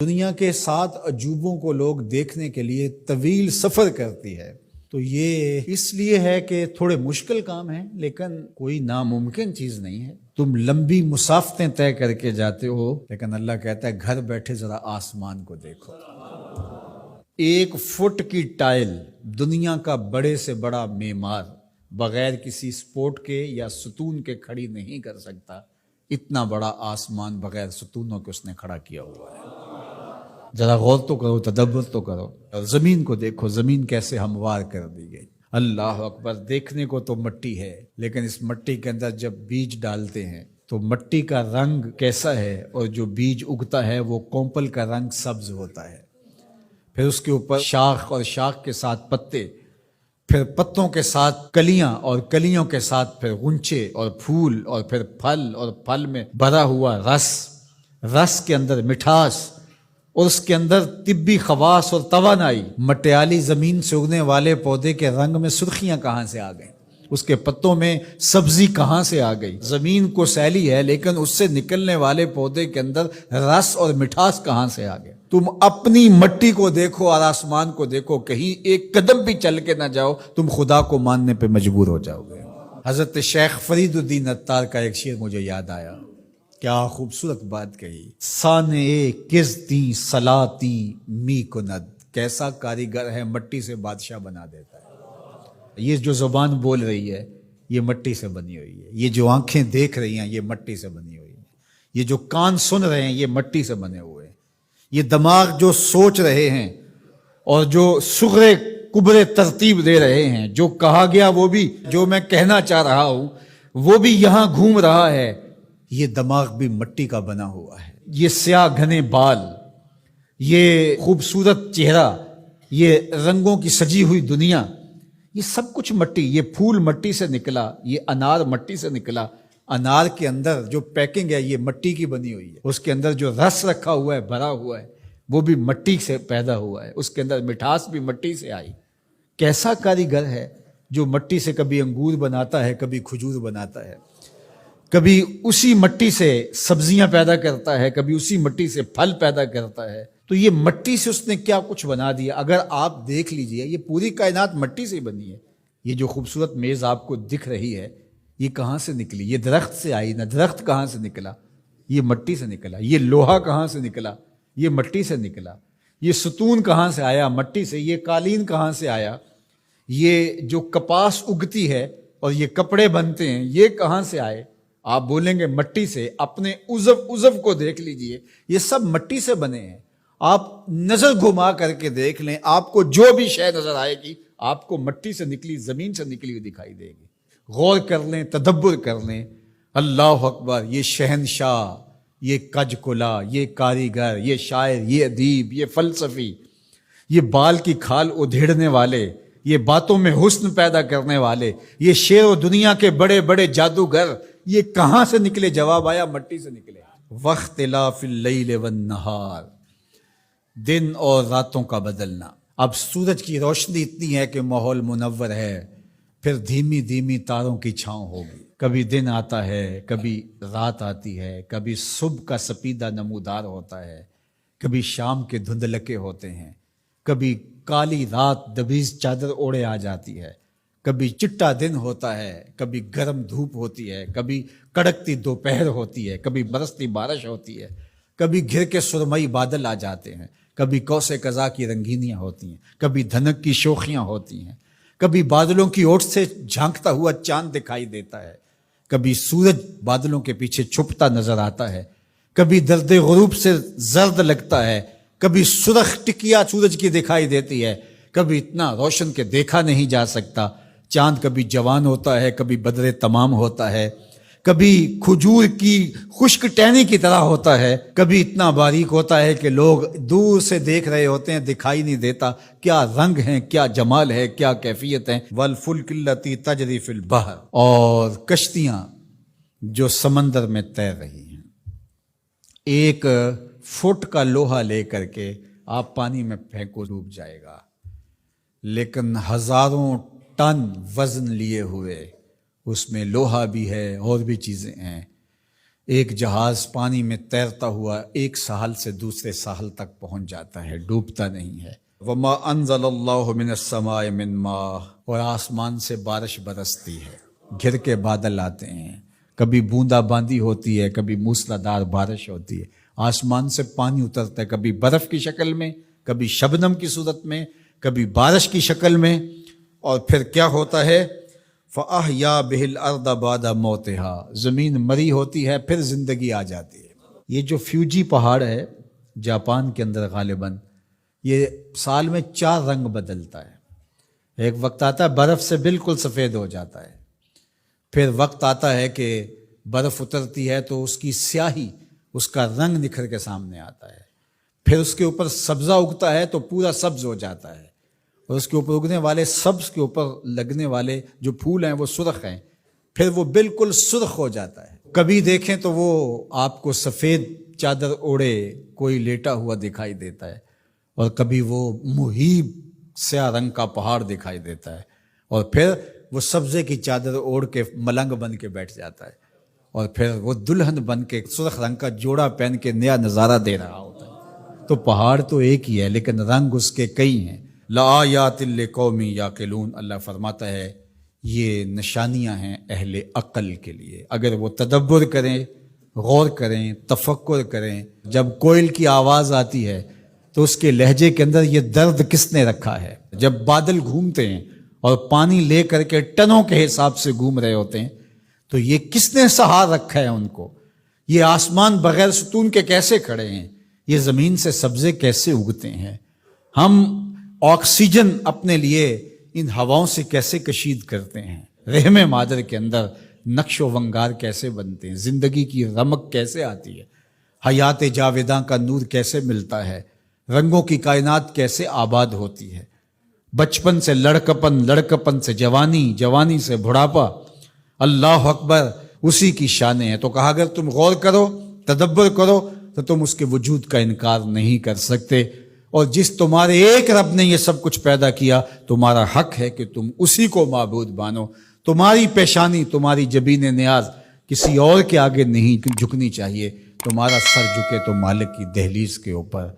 دنیا کے 7 عجوبوں کو لوگ دیکھنے کے لیے طویل سفر کرتی ہے، تو یہ اس لیے ہے کہ تھوڑے مشکل کام ہیں، لیکن کوئی ناممکن چیز نہیں ہے۔ تم لمبی مسافتیں طے کر کے جاتے ہو، لیکن اللہ کہتا ہے گھر بیٹھے ذرا آسمان کو دیکھو۔ 1 فٹ کی ٹائل دنیا کا بڑے سے بڑا معمار بغیر کسی سپورٹ کے یا ستون کے کھڑی نہیں کر سکتا۔ اتنا بڑا آسمان بغیر ستونوں کے اس نے کھڑا کیا ہوا ہے۔ ذرا غور تو کرو، تدبر تو کرو، اور زمین کو دیکھو، زمین کیسے ہموار کر دی گئی۔ اللہ اکبر، دیکھنے کو تو مٹی ہے، لیکن اس مٹی کے اندر جب بیج ڈالتے ہیں تو مٹی کا رنگ کیسا ہے، اور جو بیج اگتا ہے وہ کونپل کا رنگ سبز ہوتا ہے۔ پھر اس کے اوپر شاخ، اور شاخ کے ساتھ پتے، پھر پتوں کے ساتھ کلیاں، اور کلیوں کے ساتھ پھر غنچے اور پھول، اور پھر پھل، اور پھل میں بھرا ہوا رس، رس کے اندر مٹھاس، اور اس کے اندر طبی خواص اور توانائی۔ مٹیالی زمین سے اگنے والے پودے کے رنگ میں سرخیاں کہاں سے آ گئیں؟ اس کے پتوں میں سبزی کہاں سے آ گئی؟ زمین کو سیلی ہے، لیکن اس سے نکلنے والے پودے کے اندر رس اور مٹھاس کہاں سے آ گئے؟ تم اپنی مٹی کو دیکھو اور آسمان کو دیکھو، کہیں ایک قدم بھی چل کے نہ جاؤ، تم خدا کو ماننے پہ مجبور ہو جاؤ گے۔ حضرت شیخ فرید الدین عطار کا ایک شعر مجھے یاد آیا، کیا خوبصورت بات کہی۔ سانے کزتی سلاتی می کند، کیسا کاریگر ہے، مٹی سے بادشاہ بنا دیتا ہے۔ یہ جو زبان بول رہی ہے یہ مٹی سے بنی ہوئی ہے، یہ جو آنکھیں دیکھ رہی ہیں یہ مٹی سے بنی ہوئی ہیں، یہ جو کان سن رہے ہیں یہ مٹی سے بنے ہوئے ہیں، یہ دماغ جو سوچ رہے ہیں اور جو صغرے کبرے ترتیب دے رہے ہیں، جو کہا گیا وہ بھی، جو میں کہنا چاہ رہا ہوں وہ بھی یہاں گھوم رہا ہے، یہ دماغ بھی مٹی کا بنا ہوا ہے۔ یہ سیاہ گھنے بال، یہ خوبصورت چہرہ، یہ رنگوں کی سجی ہوئی دنیا، یہ سب کچھ مٹی۔ یہ پھول مٹی سے نکلا، یہ انار مٹی سے نکلا۔ انار کے اندر جو پیکنگ ہے یہ مٹی کی بنی ہوئی ہے، اس کے اندر جو رس رکھا ہوا ہے، بھرا ہوا ہے، وہ بھی مٹی سے پیدا ہوا ہے، اس کے اندر مٹھاس بھی مٹی سے آئی۔ کیسا کاریگر ہے جو مٹی سے کبھی انگور بناتا ہے، کبھی کھجور بناتا ہے، کبھی اسی مٹی سے سبزیاں پیدا کرتا ہے، کبھی اسی مٹی سے پھل پیدا کرتا ہے۔ تو یہ مٹی سے اس نے کیا کچھ بنا دیا۔ اگر آپ دیکھ لیجئے یہ پوری کائنات مٹی سے بنی ہے۔ یہ جو خوبصورت میز آپ کو دکھ رہی ہے یہ کہاں سے نکلی؟ یہ درخت سے آئی نہ، درخت کہاں سے نکلا؟ یہ مٹی سے نکلا۔ یہ لوہا کہاں سے نکلا؟ یہ مٹی سے نکلا۔ یہ ستون کہاں سے آیا؟ مٹی سے۔ یہ قالین کہاں سے آیا؟ یہ جو کپاس اگتی ہے اور یہ کپڑے بنتے ہیں یہ کہاں سے آئے؟ آپ بولیں گے مٹی سے۔ اپنے عضو کو دیکھ لیجئے، یہ سب مٹی سے بنے ہیں۔ آپ نظر گھما کر کے دیکھ لیں، آپ کو جو بھی شے نظر آئے گی آپ کو مٹی سے نکلی، زمین سے نکلی ہوئی دکھائی دے گی۔ غور کر لیں، تدبر کر لیں۔ اللہ اکبر، یہ شہنشاہ، یہ کج کلا، یہ کاریگر، یہ شاعر، یہ ادیب، یہ فلسفی، یہ بال کی کھال ادھیڑنے والے، یہ باتوں میں حسن پیدا کرنے والے، یہ شعر و دنیا کے بڑے بڑے جادوگر، یہ کہاں سے نکلے؟ جواب آیا مٹی سے نکلے۔ واختلاف اللیل والنہار، دن اور راتوں کا بدلنا۔ اب سورج کی روشنی اتنی ہے کہ ماحول منور ہے، پھر دھیمی دھیمی تاروں کی چھاؤں ہوگی۔ کبھی دن آتا ہے، کبھی رات آتی ہے، کبھی صبح کا سپیدہ نمودار ہوتا ہے، کبھی شام کے دھندلکے ہوتے ہیں، کبھی کالی رات دبیز چادر اوڑے آ جاتی ہے، کبھی چٹا دن ہوتا ہے، کبھی گرم دھوپ ہوتی ہے، کبھی کڑکتی دوپہر ہوتی ہے، کبھی برستی بارش ہوتی ہے، کبھی گھر کے سرمئی بادل آ جاتے ہیں، کبھی کوسے قزا کی رنگینیاں ہوتی ہیں، کبھی دھنک کی شوخیاں ہوتی ہیں، کبھی بادلوں کی اوٹ سے جھانکتا ہوا چاند دکھائی دیتا ہے، کبھی سورج بادلوں کے پیچھے چھپتا نظر آتا ہے، کبھی درد غروب سے زرد لگتا ہے، کبھی سرخ ٹکیا سورج کی دکھائی دیتی ہے، کبھی اتنا روشن کہ دیکھا نہیں جا سکتا۔ چاند کبھی جوان ہوتا ہے، کبھی بدر تمام ہوتا ہے، کبھی کھجور کی خشک ٹہنی کی طرح ہوتا ہے، کبھی اتنا باریک ہوتا ہے کہ لوگ دور سے دیکھ رہے ہوتے ہیں، دکھائی نہیں دیتا۔ کیا رنگ ہیں، کیا جمال ہے، کیا کیفیت ہے۔ والفلک التی تجری فی البحر، اور کشتیاں جو سمندر میں تیر رہی ہیں۔ 1 فٹ کا لوہا لے کر کے آپ پانی میں پھینکو، ڈوب جائے گا، لیکن ہزاروں ٹن وزن لیے ہوئے اس میں لوہا بھی ہے اور بھی چیزیں ہیں، ایک جہاز پانی میں تیرتا ہوا ایک ساحل سے دوسرے ساحل تک پہنچ جاتا ہے، ڈوبتا نہیں ہے۔ وما انزل اللہ من السماء من ماء، اور آسمان سے بارش برستی ہے، گھر کے بادل آتے ہیں، کبھی بوندا باندی ہوتی ہے، کبھی موسلادھار بارش ہوتی ہے، آسمان سے پانی اترتا ہے، کبھی برف کی شکل میں، کبھی شبنم کی صورت میں، کبھی بارش کی شکل میں، اور پھر کیا ہوتا ہے؟ فَأَحْيَا بِهِ الْأَرْضَ بَعْدَ مَوْتِهَا، زمین مری ہوتی ہے پھر زندگی آ جاتی ہے۔ یہ جو فیوجی پہاڑ ہے جاپان کے اندر غالباً، یہ سال میں 4 رنگ بدلتا ہے۔ ایک وقت آتا ہے برف سے بالکل سفید ہو جاتا ہے، پھر وقت آتا ہے کہ برف اترتی ہے تو اس کی سیاہی، اس کا رنگ نکھر کے سامنے آتا ہے، پھر اس کے اوپر سبزہ اگتا ہے تو پورا سبز ہو جاتا ہے، اور اس کے اوپر اگنے والے سبز کے اوپر لگنے والے جو پھول ہیں وہ سرخ ہیں، پھر وہ بالکل سرخ ہو جاتا ہے۔ کبھی دیکھیں تو وہ آپ کو سفید چادر اوڑے کوئی لیٹا ہوا دکھائی دیتا ہے، اور کبھی وہ مہیب سیاہ رنگ کا پہاڑ دکھائی دیتا ہے، اور پھر وہ سبزے کی چادر اوڑھ کے ملنگ بن کے بیٹھ جاتا ہے، اور پھر وہ دلہن بن کے سرخ رنگ کا جوڑا پہن کے نیا نظارہ دے رہا ہوتا ہے۔ تو پہاڑ تو ایک ہی ہے لیکن رنگ اس کے کئی ہیں۔ لآیات لقوم یعقلون، اللہ فرماتا ہے یہ نشانیاں ہیں اہل عقل کے لیے، اگر وہ تدبر کریں، غور کریں، تفکر کریں۔ جب کوئل کی آواز آتی ہے تو اس کے لہجے کے اندر یہ درد کس نے رکھا ہے؟ جب بادل گھومتے ہیں اور پانی لے کر کے ٹنوں کے حساب سے گھوم رہے ہوتے ہیں تو یہ کس نے سہار رکھا ہے ان کو؟ یہ آسمان بغیر ستون کے کیسے کھڑے ہیں؟ یہ زمین سے سبزے کیسے اگتے ہیں؟ ہم آکسیجن اپنے لیے ان ہواؤں سے کیسے کشید کرتے ہیں؟ رحم مادر کے اندر نقش و ونگار کیسے بنتے ہیں؟ زندگی کی رمق کیسے آتی ہے؟ حیات جاویداں کا نور کیسے ملتا ہے؟ رنگوں کی کائنات کیسے آباد ہوتی ہے؟ بچپن سے لڑکپن، لڑکپن سے جوانی، جوانی سے بڑھاپا، اللہ اکبر، اسی کی شانیں ہیں۔ تو کہا اگر تم غور کرو، تدبر کرو تو تم اس کے وجود کا انکار نہیں کر سکتے، اور جس تمہارے ایک رب نے یہ سب کچھ پیدا کیا، تمہارا حق ہے کہ تم اسی کو معبود مانو۔ تمہاری پیشانی، تمہاری جبین نیاز کسی اور کے آگے نہیں جھکنی چاہیے، تمہارا سر جھکے تو مالک کی دہلیز کے اوپر۔